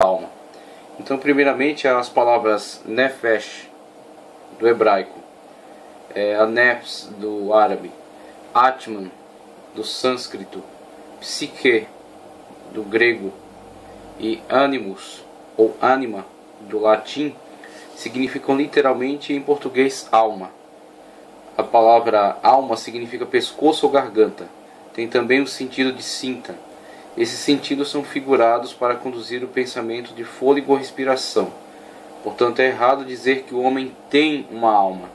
alma. Então, primeiramente, as palavras nefesh, do hebraico, a nefs, do árabe, atman, do sânscrito, psique, do grego, e animus, ou anima, do latim, significam literalmente em português alma. A palavra alma significa pescoço ou garganta. Tem também o sentido de cinta. Esses sentidos são figurados para conduzir o pensamento de fôlego ou respiração. Portanto, é errado dizer que o homem tem uma alma,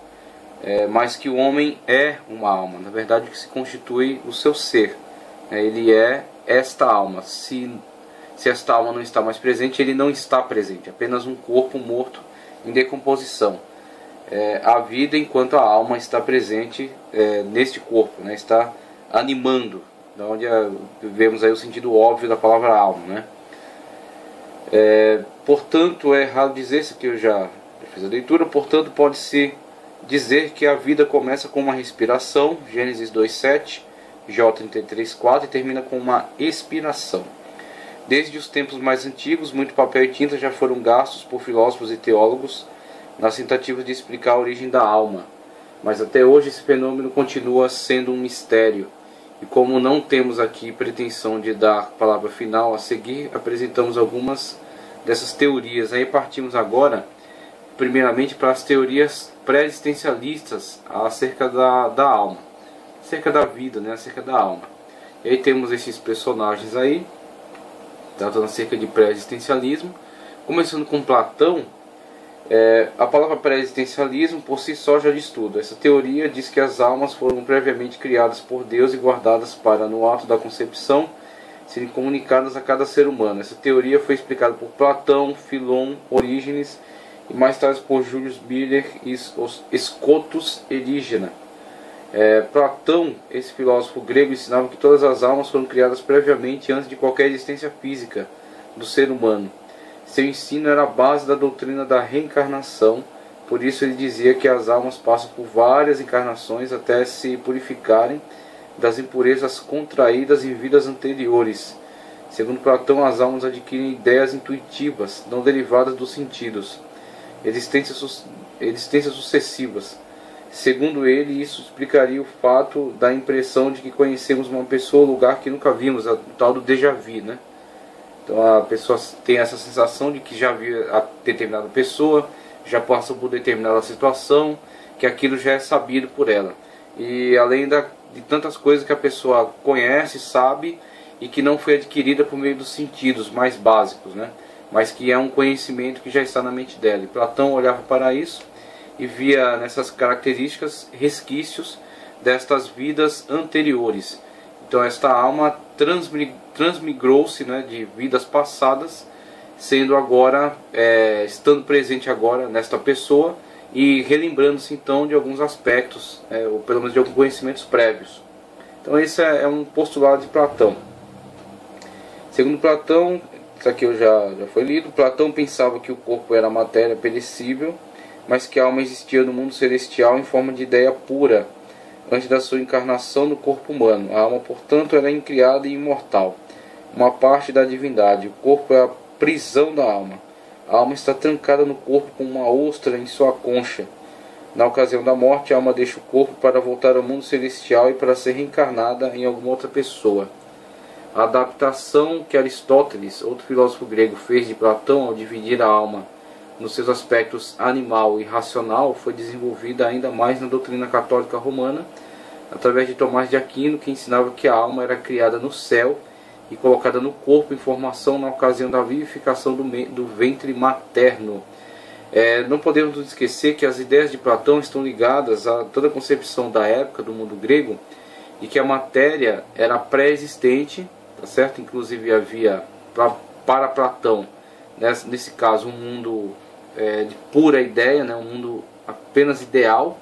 mas que o homem é uma alma. Na verdade, o que se constitui o seu ser. Ele é esta alma. Se esta alma não está mais presente, ele não está presente. Apenas um corpo morto em decomposição. A vida enquanto a alma está presente neste corpo, né? Está animando. Da onde vemos aí o sentido óbvio da palavra alma, né? Portanto, é errado dizer, isso aqui eu já fiz a leitura, portanto pode-se dizer que a vida começa com uma respiração, Gênesis 2:7, Jó 33:4, e termina com uma expiração. Desde os tempos mais antigos, muito papel e tinta já foram gastos por filósofos e teólogos nas tentativas de explicar a origem da alma, mas até hoje esse fenômeno continua sendo um mistério. E como não temos aqui pretensão de dar a palavra final a seguir, apresentamos algumas dessas teorias. Aí partimos agora, primeiramente, para as teorias pré-existencialistas acerca da alma, acerca da vida, né? Acerca da alma. E aí temos esses personagens aí, tratando acerca de pré-existencialismo, começando com Platão. A palavra pré-existencialismo por si só já diz tudo. Essa teoria diz que as almas foram previamente criadas por Deus e guardadas para, no ato da concepção, serem comunicadas a cada ser humano. Essa teoria foi explicada por Platão, Filon, Orígenes e mais tarde por Julius Biller e Scotus Erigena. Platão, esse filósofo grego, ensinava que todas as almas foram criadas previamente antes de qualquer existência física do ser humano. Seu ensino era a base da doutrina da reencarnação, por isso ele dizia que as almas passam por várias encarnações até se purificarem das impurezas contraídas em vidas anteriores. Segundo Platão, as almas adquirem ideias intuitivas, não derivadas dos sentidos, existências sucessivas. Segundo ele, isso explicaria o fato da impressão de que conhecemos uma pessoa ou lugar que nunca vimos, o tal do déjà vu, né? Então a pessoa tem essa sensação de que já viu a determinada pessoa, já passou por determinada situação, que aquilo já é sabido por ela. E além de tantas coisas que a pessoa conhece, sabe, e que não foi adquirida por meio dos sentidos mais básicos, né? Mas que é um conhecimento que já está na mente dela. E Platão olhava para isso e via nessas características resquícios destas vidas anteriores. Então esta alma transmigrou-se, né, de vidas passadas, sendo agora, estando presente agora nesta pessoa e relembrando-se então de alguns aspectos, ou pelo menos de alguns conhecimentos prévios. Então esse é um postulado de Platão. Segundo Platão, isso aqui já foi lido, Platão pensava que o corpo era matéria perecível, mas que a alma existia no mundo celestial em forma de ideia pura, antes da sua encarnação no corpo humano. A alma, portanto, era incriada e imortal, uma parte da divindade. O corpo é a prisão da alma. A alma está trancada no corpo como uma ostra em sua concha. Na ocasião da morte, a alma deixa o corpo para voltar ao mundo celestial e para ser reencarnada em alguma outra pessoa. A adaptação que Aristóteles, outro filósofo grego, fez de Platão ao dividir a alma nos seus aspectos animal e racional foi desenvolvida ainda mais na doutrina católica romana, através de Tomás de Aquino, que ensinava que a alma era criada no céu e colocada no corpo em formação na ocasião da vivificação do ventre materno. Não podemos nos esquecer que as ideias de Platão estão ligadas a toda a concepção da época do mundo grego e que a matéria era pré-existente, tá certo? Inclusive havia para Platão, nesse caso, um mundo de pura ideia, né? Um mundo apenas ideal,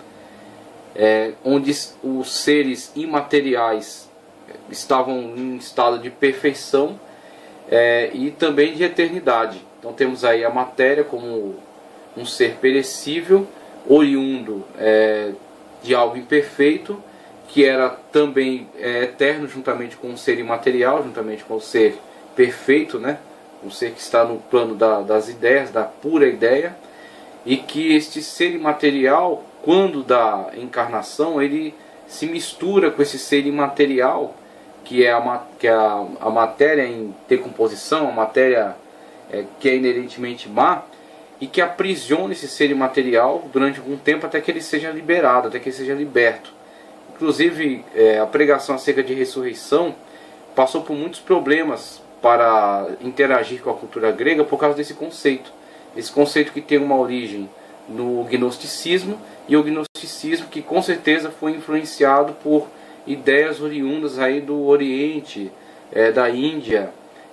onde os seres imateriais estavam em estado de perfeição e também de eternidade. Então temos aí a matéria como um ser perecível, oriundo de algo imperfeito, que era também eterno juntamente com o ser imaterial, juntamente com o ser perfeito, né? um ser que está no plano das ideias, da pura ideia, e que este ser imaterial, quando da encarnação, ele se mistura com esse ser imaterial, que é a matéria em decomposição, a matéria que é inerentemente má, e que aprisiona esse ser imaterial durante algum tempo até que ele seja liberado, até que ele seja liberto. Inclusive, a pregação acerca de ressurreição passou por muitos problemas para interagir com a cultura grega por causa desse conceito. Esse conceito que tem uma origem no gnosticismo, e o gnosticismo que com certeza foi influenciado por ideias oriundas aí do Oriente, da Índia,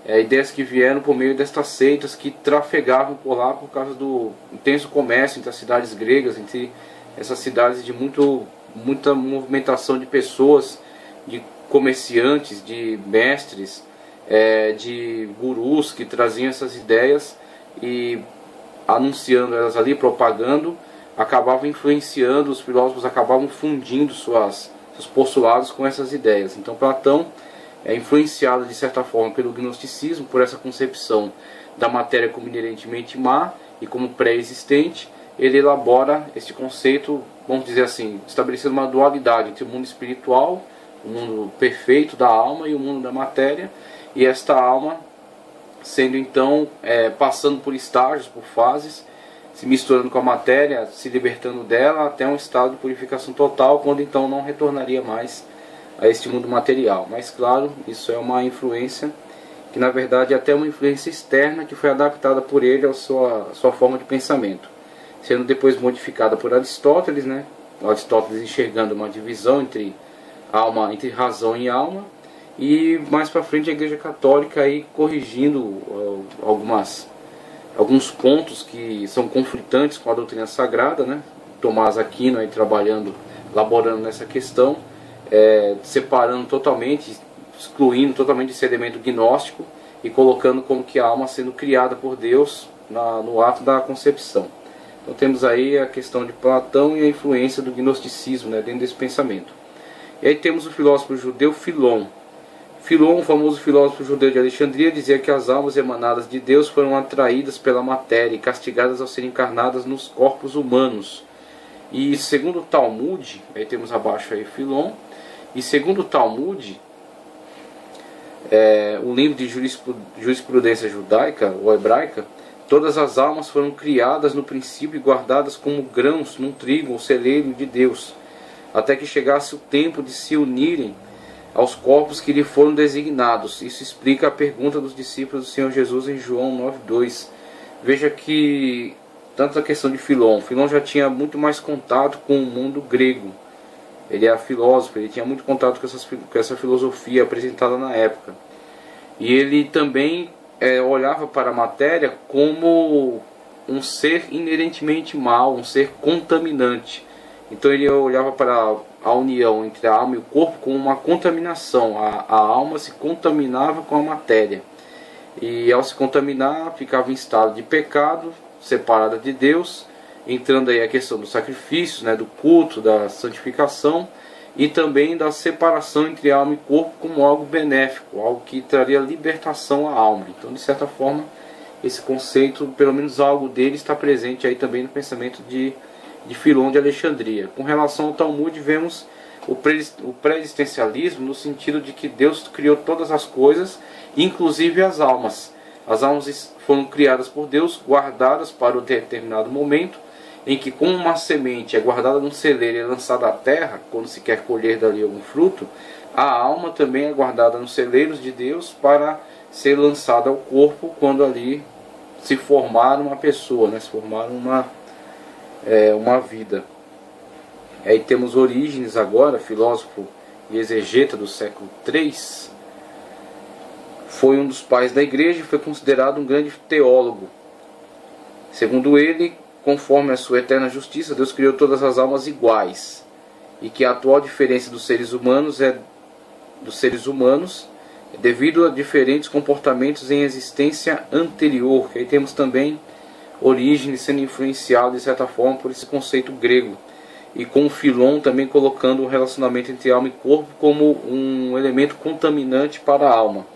ideias que vieram por meio destas seitas que trafegavam por lá por causa do intenso comércio entre as cidades gregas, entre essas cidades de muita movimentação de pessoas, de comerciantes, de mestres, de gurus que traziam essas ideias e anunciando elas ali, propagando, acabavam influenciando, os filósofos acabavam fundindo seus postulados com essas ideias. Então Platão é influenciado de certa forma pelo gnosticismo, por essa concepção da matéria como inerentemente má e como pré-existente. Ele elabora este conceito, vamos dizer assim, estabelecendo uma dualidade entre o mundo espiritual, o mundo perfeito da alma, e o mundo da matéria, e esta alma sendo então, passando por estágios, por fases, se misturando com a matéria, se libertando dela, até um estado de purificação total, quando então não retornaria mais a este mundo material. Mas claro, isso é uma influência que na verdade é até uma influência externa que foi adaptada por ele à sua forma de pensamento, sendo depois modificada por Aristóteles, né? Aristóteles enxergando uma divisão entre razão e alma, e mais para frente a Igreja Católica aí corrigindo alguns pontos que são conflitantes com a doutrina sagrada, né? Tomás Aquino aí trabalhando, elaborando nessa questão, separando totalmente, excluindo totalmente esse elemento gnóstico e colocando como que a alma sendo criada por Deus no ato da concepção. Então temos aí a questão de Platão e a influência do gnosticismo, né, dentro desse pensamento. E aí temos o filósofo judeu Filon. Filon, o famoso filósofo judeu de Alexandria, dizia que as almas emanadas de Deus foram atraídas pela matéria e castigadas ao serem encarnadas nos corpos humanos. E segundo o Talmud, aí temos abaixo aí Filon, e segundo o Talmud, um livro de jurisprudência judaica ou hebraica, todas as almas foram criadas no princípio e guardadas como grãos num trigo ou celeiro de Deus, até que chegasse o tempo de se unirem aos corpos que lhe foram designados. Isso explica a pergunta dos discípulos do Senhor Jesus em João 9,2. Veja que, tanto a questão de Filon já tinha muito mais contato com o mundo grego. Ele era filósofo, ele tinha muito contato com essa filosofia apresentada na época. E ele também olhava para a matéria como um ser inerentemente mau, um ser contaminante. Então ele olhava para a união entre a alma e o corpo como uma contaminação. A alma se contaminava com a matéria. E ao se contaminar, ficava em estado de pecado, separada de Deus, entrando aí a questão dos sacrifícios, né, do culto, da santificação, e também da separação entre alma e corpo como algo benéfico, algo que traria libertação à alma. Então, de certa forma, esse conceito, pelo menos algo dele, está presente aí também no pensamento de Filon de Alexandria. Com relação ao Talmud, vemos o pré-existencialismo no sentido de que Deus criou todas as coisas, inclusive as almas. As almas foram criadas por Deus, guardadas para um determinado momento, em que como uma semente é guardada num celeiro e é lançada à terra, quando se quer colher dali algum fruto, a alma também é guardada nos celeiros de Deus para ser lançada ao corpo quando ali se formar uma pessoa, né? Se formar uma vida. Aí temos Orígenes agora, filósofo e exegeta do século III. Foi um dos pais da igreja e foi considerado um grande teólogo. Segundo ele, conforme a sua eterna justiça, Deus criou todas as almas iguais, e que a atual diferença dos seres humanos é devido a diferentes comportamentos em existência anterior. Que aí temos também Orígenes sendo influenciado de certa forma por esse conceito grego, e com Filon também colocando o relacionamento entre alma e corpo como um elemento contaminante para a alma,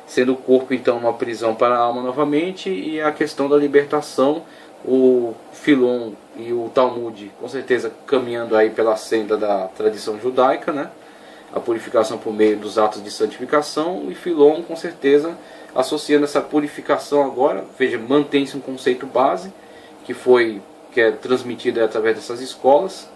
sendo o corpo então uma prisão para a alma novamente, e a questão da libertação, o Filon e o Talmud com certeza caminhando aí pela senda da tradição judaica, né? A purificação por meio dos atos de santificação, e Filon com certeza associando essa purificação agora, veja, mantém-se um conceito base que é transmitido através dessas escolas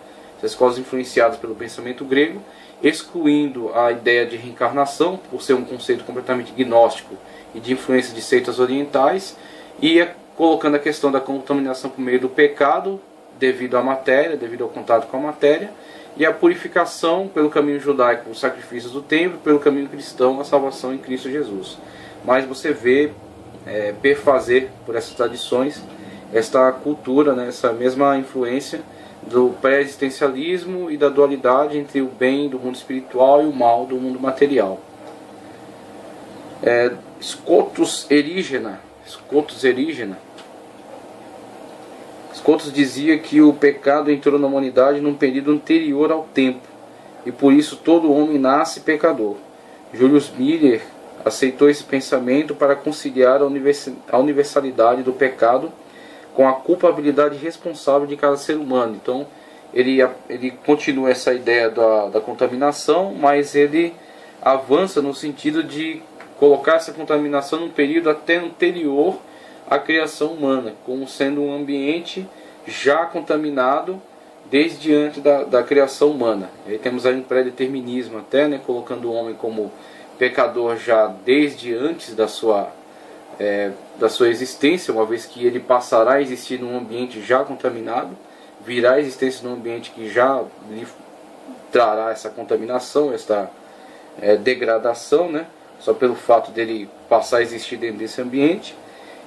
influenciadas pelo pensamento grego, excluindo a ideia de reencarnação, por ser um conceito completamente gnóstico e de influência de seitas orientais, e colocando a questão da contaminação por meio do pecado, devido à matéria, devido ao contato com a matéria, e a purificação pelo caminho judaico, os sacrifícios do templo, pelo caminho cristão, a salvação em Cristo Jesus. Mas você vê perfazer por essas tradições esta cultura, né, essa mesma influência do pré-existencialismo e da dualidade entre o bem do mundo espiritual e o mal do mundo material. Scotus Erigena Scotus dizia que o pecado entrou na humanidade num período anterior ao tempo, e por isso todo homem nasce pecador. Julius Miller aceitou esse pensamento para conciliar a universalidade do pecado com a culpabilidade responsável de cada ser humano. Então ele continua essa ideia da contaminação, mas ele avança no sentido de colocar essa contaminação num período até anterior à criação humana, como sendo um ambiente já contaminado desde antes da criação humana. Aí temos aí um pré-determinismo até, né, colocando o homem como pecador já desde antes da sua existência, uma vez que ele passará a existir num ambiente já contaminado, virá a existência num ambiente que já lhe trará essa contaminação, essa degradação, né, só pelo fato dele passar a existir dentro desse ambiente.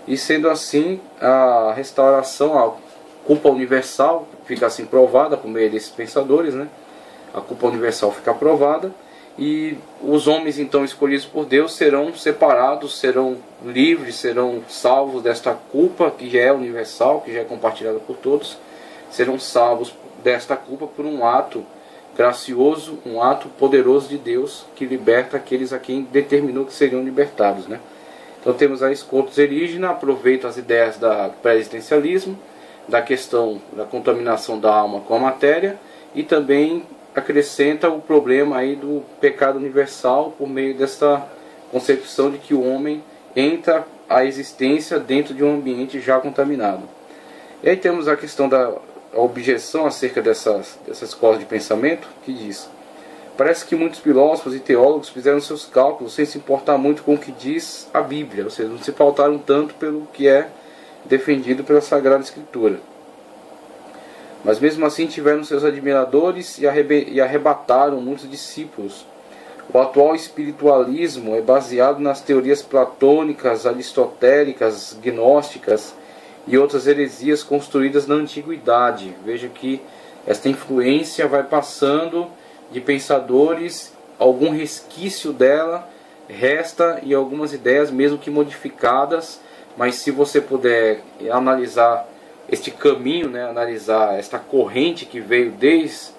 E sendo assim, a restauração, a culpa universal fica assim provada por meio desses pensadores, né? A culpa universal fica provada, e os homens então escolhidos por Deus serão separados, serão livres, serão salvos desta culpa que já é universal, que já é compartilhada por todos, serão salvos desta culpa por um ato gracioso, um ato poderoso de Deus que liberta aqueles a quem determinou que seriam libertados, né? Então temos a Scotus Erigena, aproveita as ideias do pré-existencialismo, da questão da contaminação da alma com a matéria, e também acrescenta o problema aí do pecado universal por meio desta concepção de que o homem entra à existência dentro de um ambiente já contaminado. E aí temos a questão da objeção acerca dessa escola de pensamento, que diz: parece que muitos filósofos e teólogos fizeram seus cálculos sem se importar muito com o que diz a Bíblia, ou seja, não se pautaram tanto pelo que é defendido pela Sagrada Escritura. Mas mesmo assim tiveram seus admiradores e arrebataram muitos discípulos. O atual espiritualismo é baseado nas teorias platônicas, aristotélicas, gnósticas e outras heresias construídas na antiguidade. Veja que esta influência vai passando de pensadores, algum resquício dela resta, e algumas ideias mesmo que modificadas, mas se você puder analisar este caminho, né, analisar esta corrente que veio desde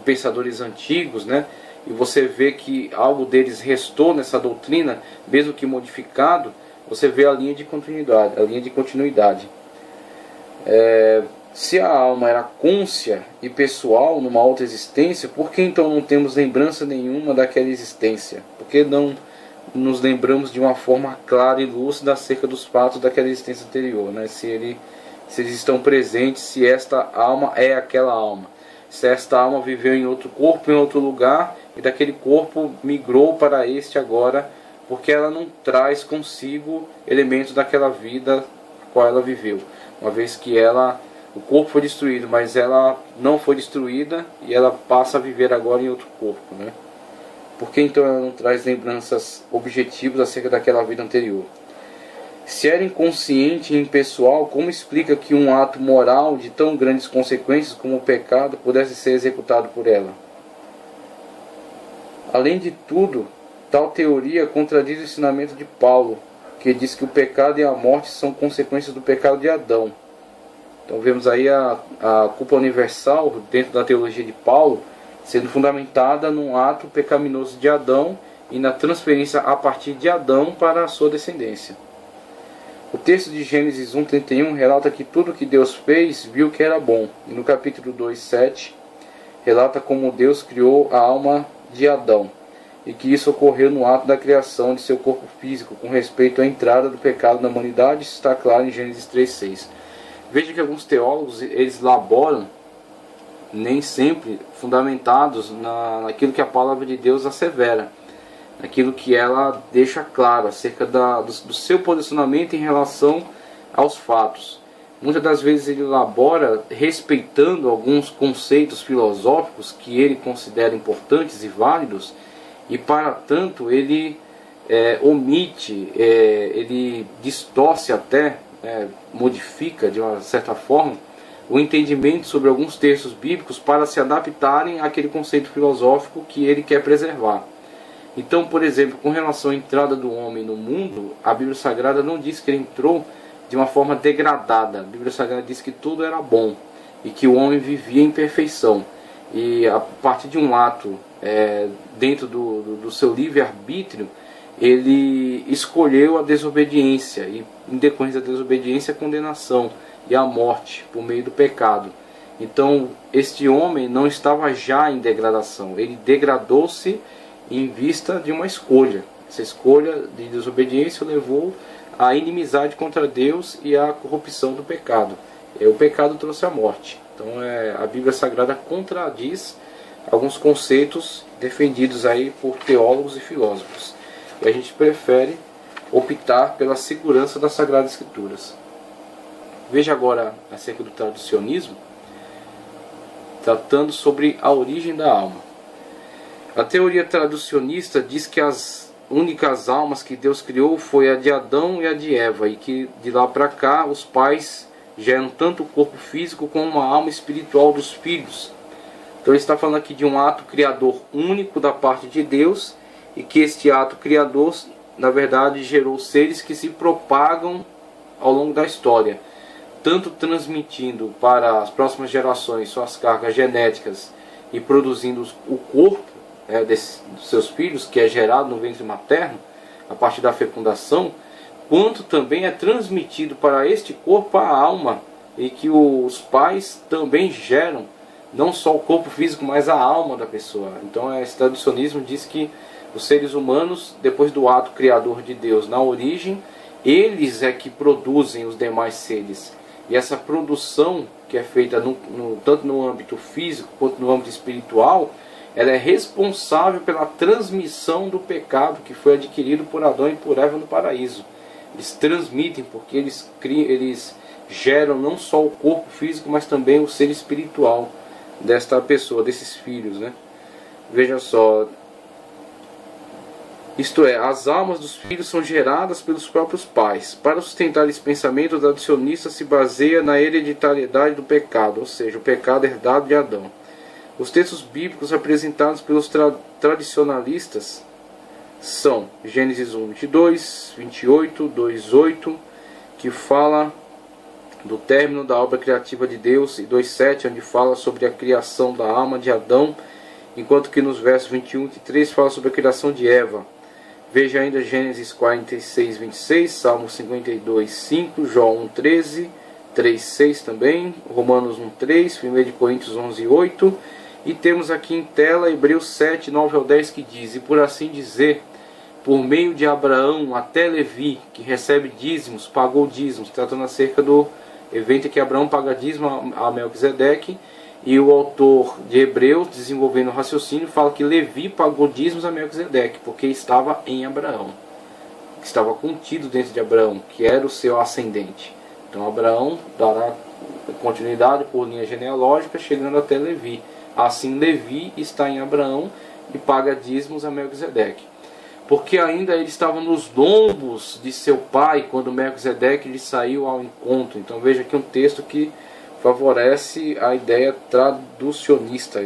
pensadores antigos, né, e você vê que algo deles restou nessa doutrina, mesmo que modificado, você vê a linha de continuidade. Se a alma era cônscia e pessoal numa outra existência, por que então não temos lembrança nenhuma daquela existência? Por que não nos lembramos de uma forma clara e lúcida acerca dos fatos daquela existência anterior, né? Se eles estão presentes, se esta alma é aquela alma, se esta alma viveu em outro corpo, em outro lugar, e daquele corpo migrou para este agora, porque ela não traz consigo elementos daquela vida a qual ela viveu, uma vez que o corpo foi destruído, mas ela não foi destruída, e ela passa a viver agora em outro corpo, né? Por que então ela não traz lembranças objetivas acerca daquela vida anterior? Se era inconsciente e impessoal, como explica que um ato moral de tão grandes consequências como o pecado pudesse ser executado por ela? Além de tudo, tal teoria contradiz o ensinamento de Paulo, que diz que o pecado e a morte são consequências do pecado de Adão. Então vemos aí a culpa universal dentro da teologia de Paulo sendo fundamentada num ato pecaminoso de Adão, e na transferência a partir de Adão para a sua descendência. O texto de Gênesis 1:31 relata que tudo que Deus fez viu que era bom. E no capítulo 2:7 relata como Deus criou a alma de Adão e que isso ocorreu no ato da criação de seu corpo físico com respeito à entrada do pecado na humanidade. Isso está claro em Gênesis 3:6. Veja que alguns teólogos eles laboram, nem sempre fundamentados naquilo que a palavra de Deus assevera, naquilo que ela deixa claro acerca do seu posicionamento em relação aos fatos. Muitas das vezes ele elabora respeitando alguns conceitos filosóficos que ele considera importantes e válidos, e para tanto ele omite, ele distorce até, modifica de uma certa forma o entendimento sobre alguns textos bíblicos para se adaptarem àquele conceito filosófico que ele quer preservar. Então, por exemplo, com relação à entrada do homem no mundo, a Bíblia Sagrada não diz que ele entrou de uma forma degradada. A Bíblia Sagrada diz que tudo era bom e que o homem vivia em perfeição. E a partir de um ato dentro do seu livre-arbítrio, ele escolheu a desobediência, e em decorrência da desobediência a condenação e a morte por meio do pecado. Então este homem não estava já em degradação, ele degradou-se em vista de uma escolha. Essa escolha de desobediência levou à inimizade contra Deus e à corrupção do pecado. O pecado trouxe a morte. Então a Bíblia Sagrada contradiz alguns conceitos defendidos aí por teólogos e filósofos. E a gente prefere optar pela segurança das Sagradas Escrituras. Veja agora acerca do traducionismo, tratando sobre a origem da alma. A teoria traducionista diz que as únicas almas que Deus criou foi a de Adão e a de Eva, e que de lá para cá os pais geram tanto o corpo físico como uma alma espiritual dos filhos. Então ele está falando aqui de um ato criador único da parte de Deus, e que este ato criador, na verdade, gerou seres que se propagam ao longo da história, tanto transmitindo para as próximas gerações suas cargas genéticas e produzindo o corpo dos seus filhos, que é gerado no ventre materno, a partir da fecundação, quanto também é transmitido para este corpo a alma, e que os pais também geram não só o corpo físico, mas a alma da pessoa. Então esse traducionismo diz que os seres humanos, depois do ato criador de Deus na origem, eles é que produzem os demais seres. E essa produção que é feita tanto no âmbito físico quanto no âmbito espiritual, ela é responsável pela transmissão do pecado que foi adquirido por Adão e por Eva no paraíso. Eles transmitem porque eles geram não só o corpo físico, mas também o ser espiritual desta pessoa, desses filhos, né? Veja só, isto é, as almas dos filhos são geradas pelos próprios pais. Para sustentar esse pensamento, o traducionista se baseia na hereditariedade do pecado, ou seja, o pecado herdado de Adão. Os textos bíblicos apresentados pelos tradicionalistas são Gênesis 1:22, 28, 2:8, que fala do término da obra criativa de Deus, e 2:7, onde fala sobre a criação da alma de Adão, enquanto que nos versos 21 e 23 fala sobre a criação de Eva. Veja ainda Gênesis 46:26, Salmo 52:5, João 1:13, 3:6 também, Romanos 1:3, 1 Coríntios 11:8, e temos aqui em tela Hebreus 7:9-10, que diz: e por assim dizer, por meio de Abraão até Levi, que recebe dízimos, pagou dízimos, tratando acerca do evento em que Abraão paga dízimo a Melquisedeque, e o autor de Hebreus, desenvolvendo o raciocínio, fala que Levi pagou dízimos a Melquisedeque, porque estava em Abraão, que estava contido dentro de Abraão, que era o seu ascendente. Então Abraão dará continuidade por linha genealógica, chegando até Levi. Assim Levi está em Abraão e paga dízimos a Melquisedeque, porque ainda ele estava nos lombos de seu pai quando Melquisedeque lhe saiu ao encontro. Então veja aqui um texto que favorece a ideia traducionista.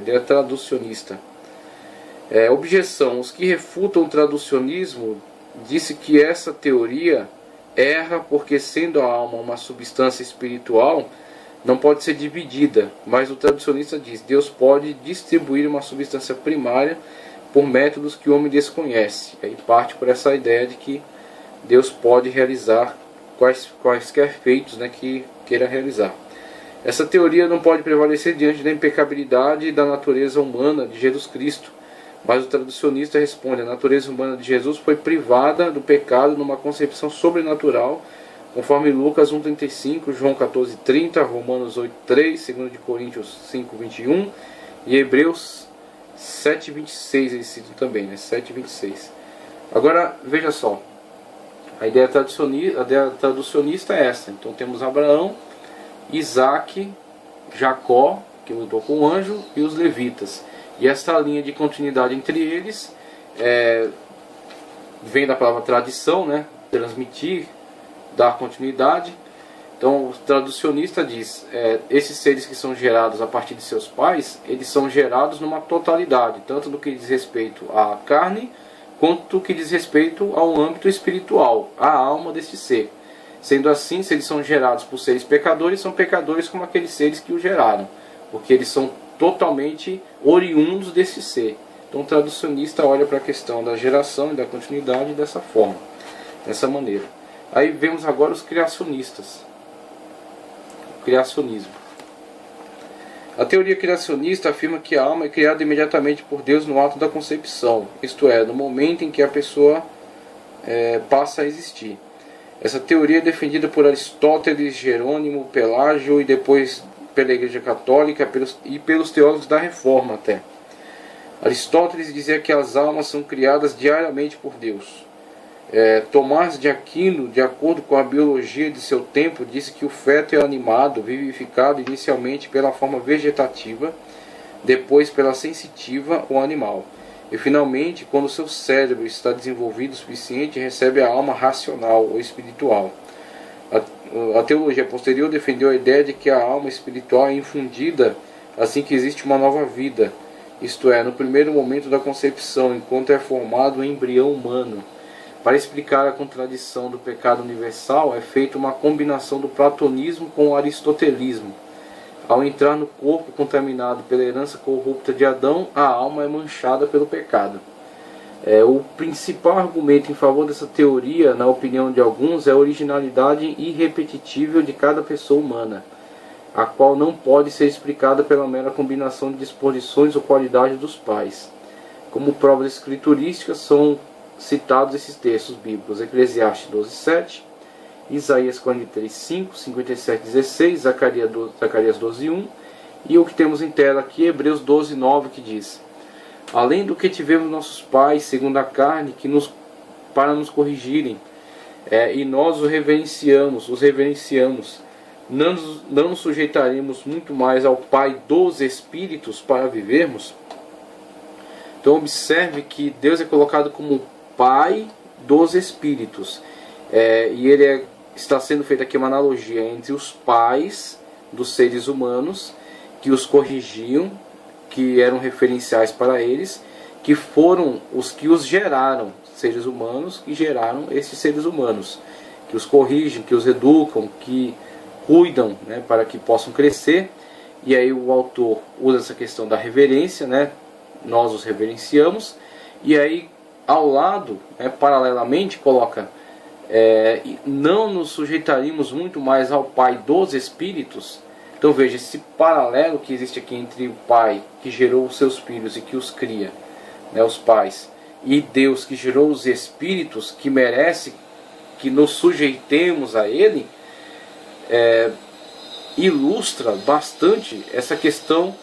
Objeção: os que refutam o traducionismo disse que essa teoria erra porque, sendo a alma uma substância espiritual, não pode ser dividida, mas o traducionista diz: Deus pode distribuir uma substância primária por métodos que o homem desconhece. Aí parte por essa ideia de que Deus pode realizar quaisquer feitos, né, que queira realizar. Essa teoria não pode prevalecer diante da impecabilidade da natureza humana de Jesus Cristo, mas o traducionista responde: a natureza humana de Jesus foi privada do pecado numa concepção sobrenatural, conforme Lucas 1,35, João 14,30, Romanos 8,3, 2 Coríntios 5,21 e Hebreus 7,26, eles citam também, né? 7,26. Agora, veja só, a ideia traducionista é essa. Então temos Abraão, Isaac, Jacó, que lutou com o anjo, e os levitas. E esta linha de continuidade entre eles vem da palavra tradição, né? Transmitir, dar continuidade. Então o traducionista diz, esses seres que são gerados a partir de seus pais, eles são gerados numa totalidade, tanto no que diz respeito à carne, quanto no que diz respeito ao âmbito espiritual, à alma deste ser. Sendo assim, se eles são gerados por seres pecadores, são pecadores como aqueles seres que o geraram, porque eles são totalmente oriundos desse ser. Então o traducionista olha para a questão da geração e da continuidade dessa forma, dessa maneira. Aí vemos agora os criacionistas. O criacionismo. A teoria criacionista afirma que a alma é criada imediatamente por Deus no ato da concepção, isto é, no momento em que a pessoa passa a existir. Essa teoria é defendida por Aristóteles, Jerônimo, Pelágio e depois pela Igreja Católica e pelos teólogos da Reforma até. Aristóteles dizia que as almas são criadas diariamente por Deus. Tomás de Aquino, de acordo com a biologia de seu tempo, disse que o feto é animado, vivificado inicialmente pela forma vegetativa, depois pela sensitiva ou animal, e finalmente, quando seu cérebro está desenvolvido o suficiente, recebe a alma racional ou espiritual. A teologia posterior defendeu a ideia de que a alma espiritual é infundida assim que existe uma nova vida, isto é, no primeiro momento da concepção, enquanto é formado o embrião humano. Para explicar a contradição do pecado universal, é feita uma combinação do platonismo com o aristotelismo. Ao entrar no corpo contaminado pela herança corrupta de Adão, a alma é manchada pelo pecado. O principal argumento em favor dessa teoria, na opinião de alguns, é a originalidade irrepetível de cada pessoa humana, a qual não pode ser explicada pela mera combinação de disposições ou qualidades dos pais. Como provas escriturísticas são citados esses textos bíblicos: Eclesiastes 12:7, Isaías 43:5, 57:16, Zacarias 12:1 e o que temos em tela aqui, Hebreus 12:9, que diz: além do que tivemos nossos pais, segundo a carne, para nos corrigirem, e nós os reverenciamos, não nos sujeitaremos muito mais ao Pai dos Espíritos para vivermos? Então observe que Deus é colocado como Pai dos Espíritos, e está sendo feita aqui uma analogia entre os pais dos seres humanos que os corrigiam, que eram referenciais para eles, que foram os que os geraram, seres humanos que geraram esses seres humanos, que os corrigem, que os educam, que cuidam, né, para que possam crescer. E aí o autor usa essa questão da reverência, né, nós os reverenciamos, e aí ao lado, paralelamente, coloca não nos sujeitaríamos muito mais ao Pai dos Espíritos. Então veja esse paralelo que existe aqui entre o Pai que gerou os seus filhos e que os cria, né, os pais, e Deus que gerou os Espíritos, que merece que nos sujeitemos a Ele, ilustra bastante essa questão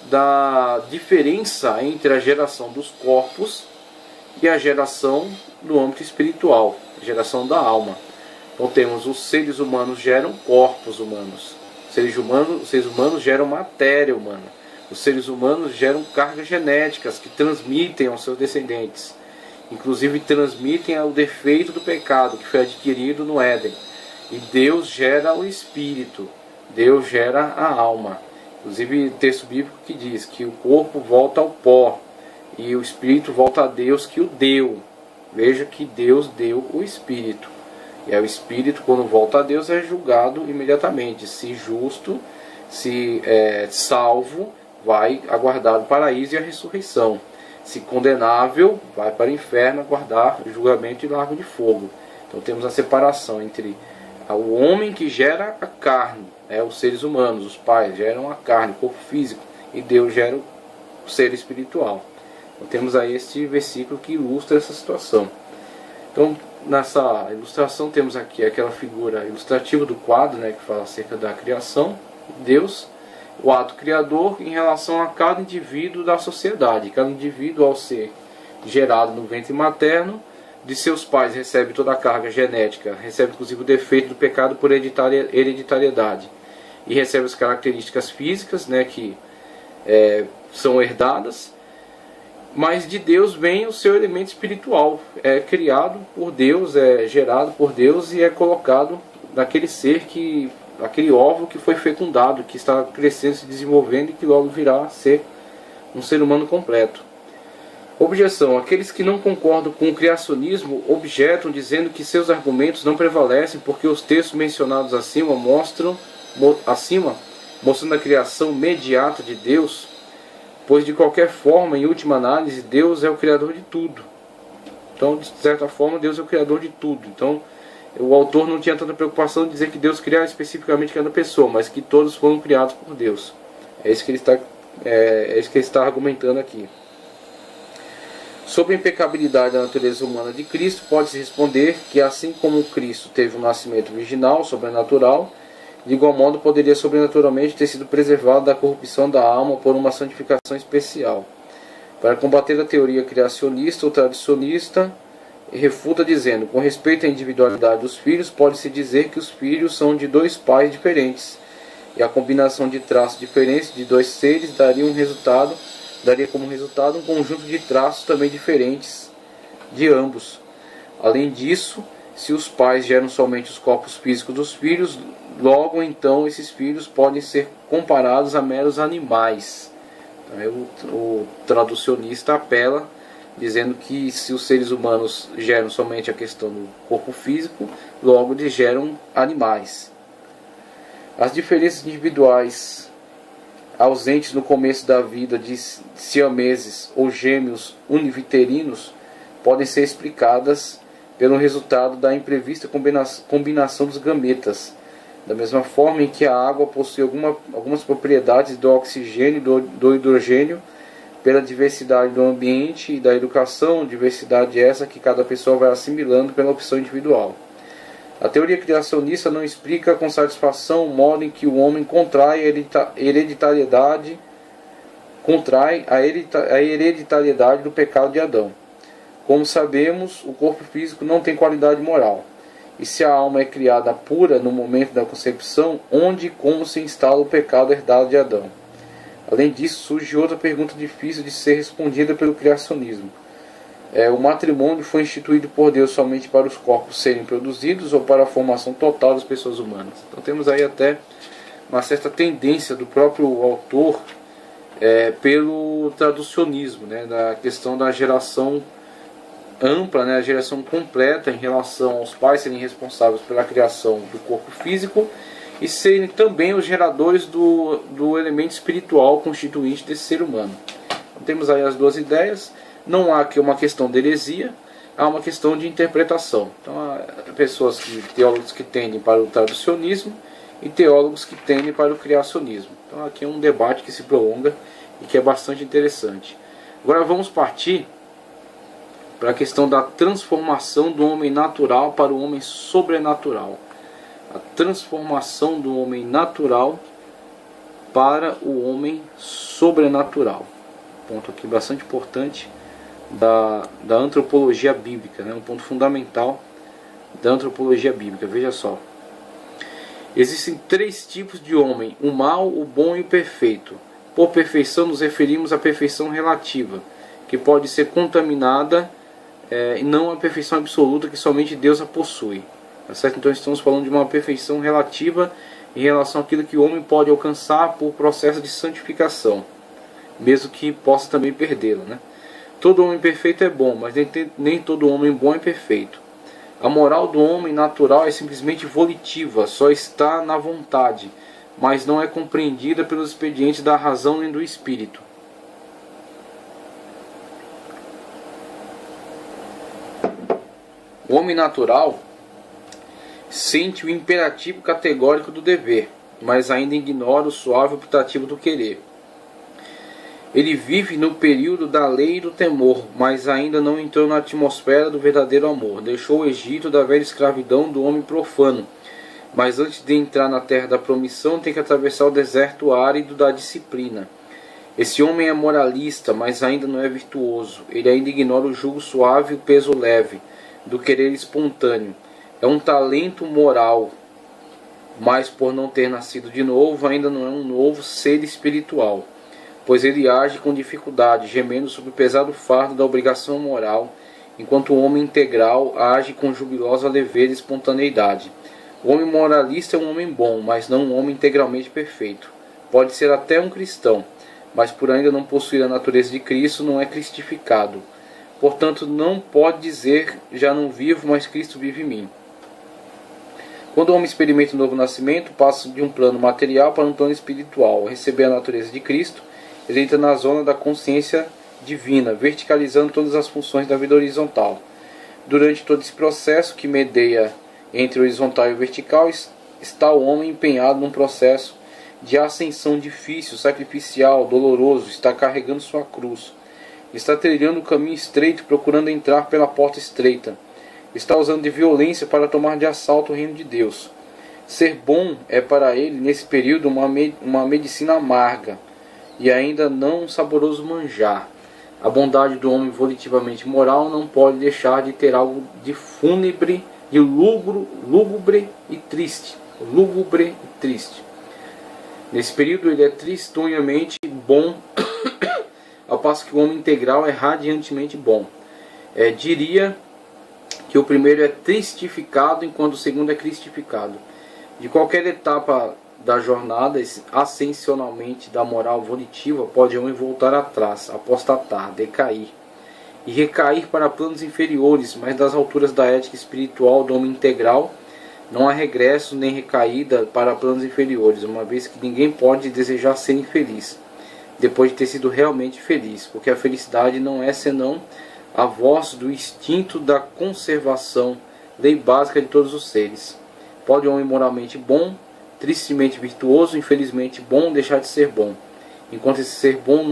da diferença entre a geração dos corpos e a geração do âmbito espiritual, a geração da alma. Então temos os seres humanos geram corpos humanos, os seres humanos geram matéria humana, os seres humanos geram cargas genéticas que transmitem aos seus descendentes, inclusive transmitem o defeito do pecado que foi adquirido no Éden. E Deus gera o espírito, Deus gera a alma. Inclusive texto bíblico que diz que o corpo volta ao pó e o espírito volta a Deus que o deu. Veja que Deus deu o espírito. E aí o espírito, quando volta a Deus, é julgado imediatamente. Se justo, se salvo, vai aguardar o paraíso e a ressurreição. se condenável, vai para o inferno aguardar o julgamento e lago de fogo. Então temos a separação entre o homem que gera a carne, os seres humanos, os pais geram a carne, o corpo físico, e Deus gera o ser espiritual. Então temos aí este versículo que ilustra essa situação. Então nessa ilustração temos aqui aquela figura ilustrativa do quadro, que fala acerca da criação, Deus, o ato criador em relação a cada indivíduo da sociedade. Cada indivíduo, ao ser gerado no ventre materno, de seus pais recebe toda a carga genética, recebe inclusive o defeito do pecado por hereditariedade, e recebe as características físicas, que são herdadas. Mas de Deus vem o seu elemento espiritual, é criado por Deus, é gerado por Deus e é colocado naquele ser, aquele óvulo que foi fecundado, que está crescendo, se desenvolvendo e que logo virá a ser um ser humano completo. Objeção: aqueles que não concordam com o criacionismo objetam dizendo que seus argumentos não prevalecem porque os textos mencionados acima mostrando a criação imediata de Deus, pois de qualquer forma, em última análise, Deus é o criador de tudo. Então, de certa forma, Deus é o criador de tudo. Então, o autor não tinha tanta preocupação de dizer que Deus criava especificamente cada pessoa, mas que todos foram criados por Deus. É isso que ele está argumentando aqui. Sobre a impecabilidade da natureza humana de Cristo, pode-se responder que, assim como Cristo teve um nascimento virginal, sobrenatural, de igual modo poderia sobrenaturalmente ter sido preservado da corrupção da alma por uma santificação especial. Para combater a teoria criacionista ou tradicionista, refuta dizendo: com respeito à individualidade dos filhos, pode-se dizer que os filhos são de dois pais diferentes, e a combinação de traços diferentes de dois seres daria como resultado um conjunto de traços também diferentes de ambos. Além disso, se os pais geram somente os corpos físicos dos filhos, logo então esses filhos podem ser comparados a meros animais. Então, o traducionista apela dizendo que se os seres humanos geram somente a questão do corpo físico, logo eles geram animais. As diferenças individuais ausentes no começo da vida de siameses ou gêmeos univitelinos podem ser explicadas pelo resultado da imprevista combinação dos gametas. Da mesma forma em que a água possui algumas propriedades do oxigênio e do hidrogênio, pela diversidade do ambiente e da educação, diversidade essa que cada pessoa vai assimilando pela opção individual. A teoria criacionista não explica com satisfação o modo em que o homem contrai a hereditariedade do pecado de Adão. Como sabemos, o corpo físico não tem qualidade moral. E se a alma é criada pura no momento da concepção, onde e como se instala o pecado herdado de Adão? Além disso, surge outra pergunta difícil de ser respondida pelo criacionismo. O matrimônio foi instituído por Deus somente para os corpos serem produzidos ou para a formação total das pessoas humanas? Então temos aí até uma certa tendência do próprio autor pelo traducionismo, da questão da geração ampla, a geração completa em relação aos pais serem responsáveis pela criação do corpo físico e serem também os geradores do elemento espiritual constituinte desse ser humano. Então, temos aí as duas ideias. Não há aqui uma questão de heresia, há uma questão de interpretação. Então há teólogos que tendem para o traducionismo e teólogos que tendem para o criacionismo. Então aqui é um debate que se prolonga e que é bastante interessante. Agora vamos partir para a questão da transformação do homem natural para o homem sobrenatural. A transformação do homem natural para o homem sobrenatural. Ponto aqui bastante importante da antropologia bíblica, um ponto fundamental da antropologia bíblica. Veja só, existem três tipos de homem: o mau, o bom e o perfeito. Por perfeição nos referimos à perfeição relativa, que pode ser contaminada, e não a perfeição absoluta que somente Deus a possui. Tá certo? Então estamos falando de uma perfeição relativa em relação àquilo que o homem pode alcançar por processo de santificação, mesmo que possa também perdê-la. Todo homem perfeito é bom, mas nem todo homem bom é perfeito. A moral do homem natural é simplesmente volitiva, só está na vontade, mas não é compreendida pelos expedientes da razão nem do espírito. O homem natural sente o imperativo categórico do dever, mas ainda ignora o suave optativo do querer. Ele vive no período da lei e do temor, mas ainda não entrou na atmosfera do verdadeiro amor. Deixou o Egito da velha escravidão do homem profano, mas antes de entrar na terra da promissão tem que atravessar o deserto árido da disciplina. Esse homem é moralista, mas ainda não é virtuoso. Ele ainda ignora o jugo suave e o peso leve do querer espontâneo. É um talento moral, mas por não ter nascido de novo, ainda não é um novo ser espiritual, pois ele age com dificuldade, gemendo sob o pesado fardo da obrigação moral, enquanto o homem integral age com jubilosa leveza e espontaneidade. O homem moralista é um homem bom, mas não um homem integralmente perfeito. Pode ser até um cristão, mas por ainda não possuir a natureza de Cristo, não é cristificado. Portanto, não pode dizer, já não vivo, mas Cristo vive em mim. Quando o homem experimenta o novo nascimento, passa de um plano material para um plano espiritual. Ao receber a natureza de Cristo, ele entra na zona da consciência divina, verticalizando todas as funções da vida horizontal. Durante todo esse processo que medeia entre o horizontal e o vertical, está o homem empenhado num processo de ascensão difícil, sacrificial, doloroso, está carregando sua cruz, está trilhando o caminho estreito, procurando entrar pela porta estreita, está usando de violência para tomar de assalto o reino de Deus. Ser bom é para ele, nesse período, uma medicina amarga, e ainda não um saboroso manjar. A bondade do homem volitivamente moral não pode deixar de ter algo de fúnebre, de lúgubre e triste. Lúgubre e triste. Nesse período ele é tristonhamente bom, ao passo que o homem integral é radiantemente bom. Diria que o primeiro é tristificado, enquanto o segundo é cristificado. De qualquer etapa da jornada ascensionalmente da moral volitiva, pode homem voltar atrás, apostatar, decair e recair para planos inferiores, mas das alturas da ética espiritual do homem integral não há regresso nem recaída para planos inferiores, uma vez que ninguém pode desejar ser infeliz depois de ter sido realmente feliz, porque a felicidade não é senão a voz do instinto da conservação, lei básica de todos os seres. Pode um homem moralmente bom, tristemente virtuoso, infelizmente bom, deixar de ser bom, enquanto esse ser bom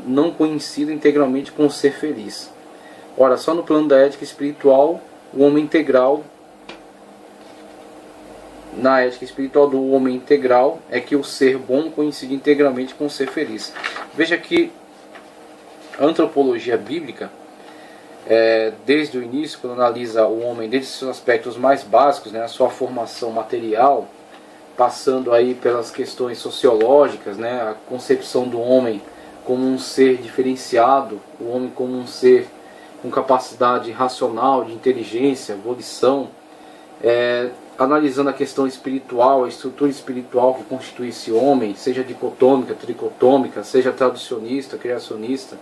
não coincide integralmente com o ser feliz. Ora, só no plano da ética espiritual, o homem integral, na ética espiritual do homem integral, é que o ser bom coincide integralmente com o ser feliz. Veja que a antropologia bíblica, desde o início, quando analisa o homem desde seus aspectos mais básicos, a sua formação material, passando aí pelas questões sociológicas, a concepção do homem como um ser diferenciado, o homem como um ser com capacidade racional, de inteligência, volição, analisando a questão espiritual, a estrutura espiritual que constitui esse homem, seja dicotômica, tricotômica, seja traducionista, criacionista.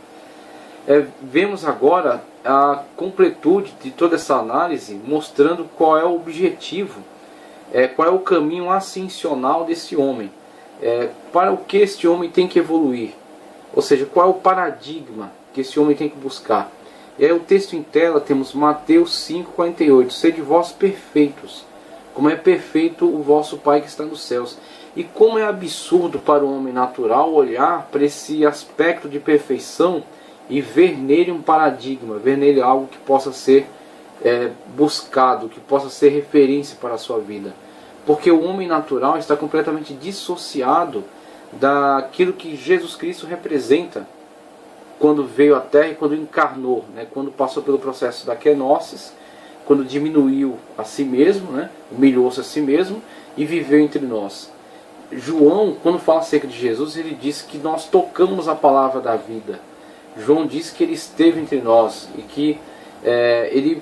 Vemos agora a completude de toda essa análise, mostrando qual é o objetivo, qual é o caminho ascensional desse homem, para o que este homem tem que evoluir, ou seja, qual é o paradigma que esse homem tem que buscar. O texto em tela temos Mateus 5,48, sede vós perfeitos, como é perfeito o vosso Pai que está nos céus. E como é absurdo para o homem natural olhar para esse aspecto de perfeição e ver nele um paradigma, ver nele algo que possa ser buscado, que possa ser referência para a sua vida. Porque o homem natural está completamente dissociado daquilo que Jesus Cristo representa quando veio à Terra e quando encarnou, quando passou pelo processo da kenosis, quando diminuiu a si mesmo, humilhou-se a si mesmo e viveu entre nós. João, quando fala acerca de Jesus, ele diz que nós tocamos a palavra da vida. João diz que ele esteve entre nós e que ele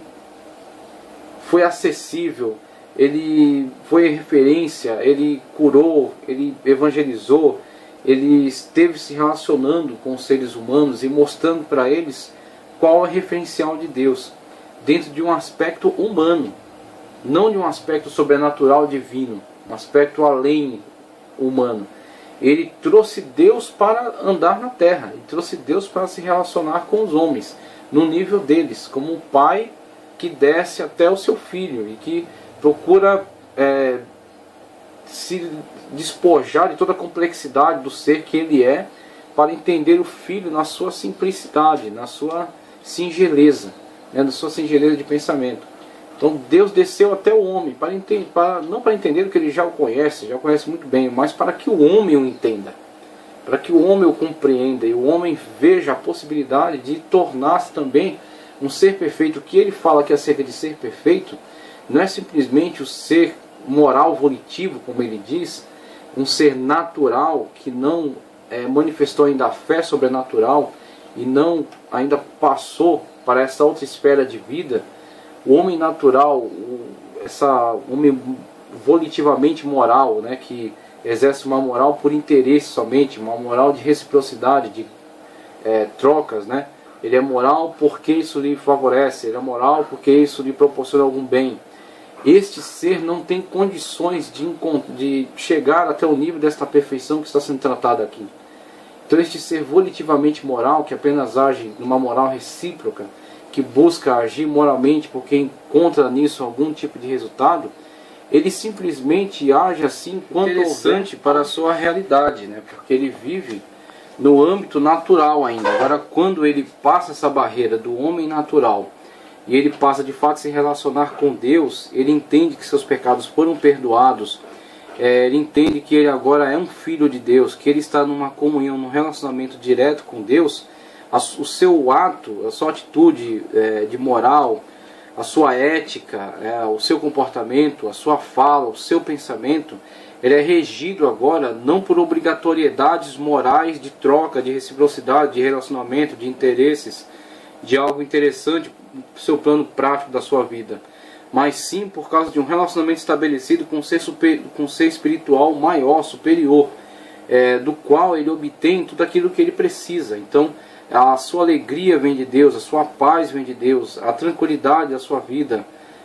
foi acessível, ele foi referência, ele curou, ele evangelizou, ele esteve se relacionando com os seres humanos e mostrando para eles qual é o referencial de Deus, dentro de um aspecto humano, não de um aspecto sobrenatural divino, um aspecto além humano. Ele trouxe Deus para andar na terra, ele trouxe Deus para se relacionar com os homens, no nível deles, como um pai que desce até o seu filho e que procura se despojar de toda a complexidade do ser que ele é, para entender o filho na sua simplicidade, na sua singeleza, na sua singeleza de pensamento. Então Deus desceu até o homem, não para entender o que ele já conhece muito bem, mas para que o homem o entenda, para que o homem o compreenda e o homem veja a possibilidade de tornar-se também um ser perfeito. O que ele fala aqui acerca de ser perfeito não é simplesmente o ser moral volitivo, como ele diz, um ser natural que não manifestou ainda a fé sobrenatural e não ainda passou para essa outra esfera de vida. O homem natural, homem volitivamente moral, que exerce uma moral por interesse somente, uma moral de reciprocidade, de trocas, Ele é moral porque isso lhe favorece, ele é moral porque isso lhe proporciona algum bem. Este ser não tem condições de chegar até o nível desta perfeição que está sendo tratada aqui. Então este ser volitivamente moral, que apenas age numa moral recíproca, que busca agir moralmente porque encontra nisso algum tipo de resultado, ele simplesmente age assim quanto interessante para a sua realidade, porque ele vive no âmbito natural ainda. Agora, quando ele passa essa barreira do homem natural e ele passa de fato a se relacionar com Deus, ele entende que seus pecados foram perdoados, ele entende que ele agora é um filho de Deus, que ele está numa comunhão, num relacionamento direto com Deus. O seu ato, a sua atitude de moral, a sua ética, o seu comportamento, a sua fala, o seu pensamento, ele é regido agora não por obrigatoriedades morais de troca, de reciprocidade, de relacionamento, de interesses, de algo interessante para o seu plano prático da sua vida, mas sim por causa de um relacionamento estabelecido com um ser espiritual maior, superior, do qual ele obtém tudo aquilo que ele precisa. Então, a sua alegria vem de Deus, a sua paz vem de Deus, a tranquilidade da sua vida,